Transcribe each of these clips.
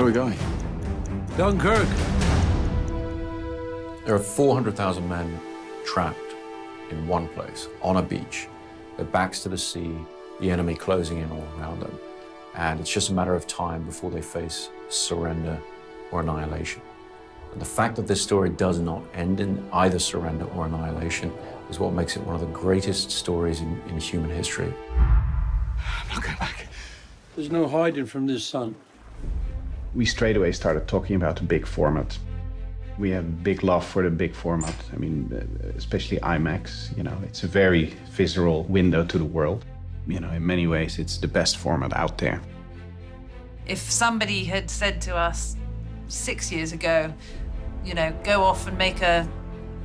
Where are we going? Dunkirk. There are 400,000 men trapped in one place, on a beach. Their backs to the sea, the enemy closing in all around them. And it's just a matter of time before they face surrender or annihilation. And the fact that this story does not end in either surrender or annihilation is what makes it one of the greatest stories in human history. I'm not going back. There's no hiding from this sun. We straight away started talking about the big format. We have big love for the big format. I mean, especially IMAX, you know, it's a very visceral window to the world. You know, in many ways, it's the best format out there. If somebody had said to us 6 years ago, you know, go off and make a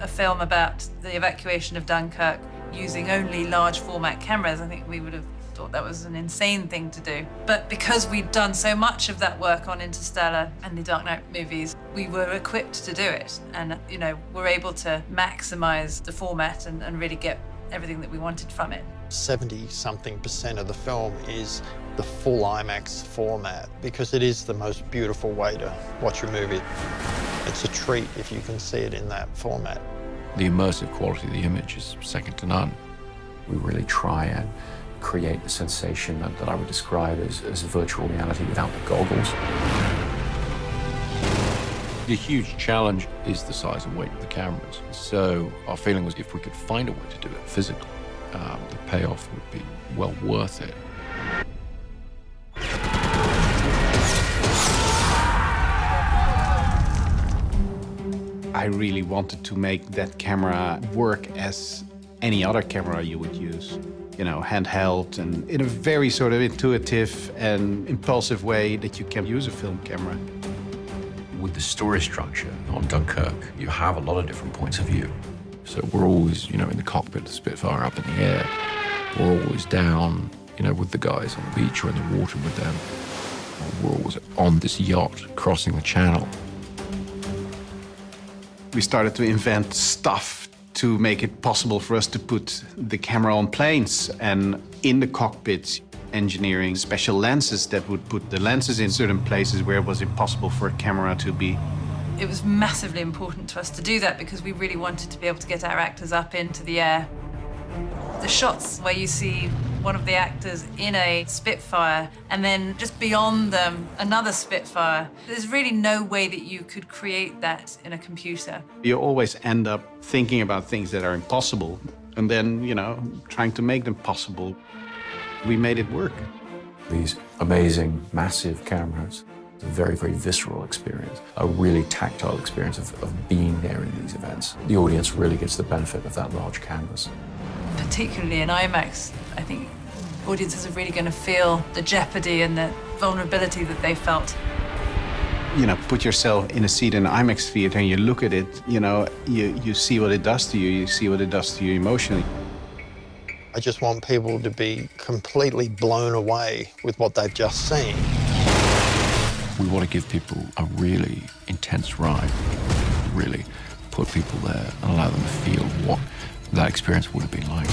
film about the evacuation of Dunkirk using only large format cameras, I think we would have thought that was an insane thing to do. But because we'd done so much of that work on Interstellar and the Dark Knight movies, we were equipped to do it. And, you know, we're able to maximize the format and really get everything that we wanted from it. 70-something% of the film is the full IMAX format because it is the most beautiful way to watch a movie. It's a treat if you can see it in that format. The immersive quality of the image is second to none. We really try and create the sensation that I would describe as virtual reality without the goggles. The huge challenge is the size and weight of the cameras. So our feeling was if we could find a way to do it physically, the payoff would be well worth it. I really wanted to make that camera work as any other camera you would use. You know, handheld and in a very sort of intuitive and impulsive way that you can use a film camera. With the story structure on Dunkirk, you have a lot of different points of view. So we're always, you know, in the cockpit of the Spitfire up in the air. We're always down, you know, with the guys on the beach or in the water with them. We're always on this yacht crossing the channel. We started to invent stuff to make it possible for us to put the camera on planes and in the cockpits, engineering special lenses that would put the lenses in certain places where it was impossible for a camera to be. It was massively important to us to do that because we really wanted to be able to get our actors up into the air. The shots where you see one of the actors in a Spitfire and then just beyond them, another Spitfire. There's really no way that you could create that in a computer. You always end up thinking about things that are impossible and then, you know, trying to make them possible. We made it work. These amazing, massive cameras, it's a very, very visceral experience, a really tactile experience of being there in these events. The audience really gets the benefit of that large canvas. Particularly in IMAX, I think audiences are really going to feel the jeopardy and the vulnerability that they felt. You know, put yourself in a seat in an IMAX theater and you look at it, you know, you see what it does to you, you see what it does to you emotionally. I just want people to be completely blown away with what they've just seen. We want to give people a really intense ride, really put people there and allow them to feel what that experience would have been like.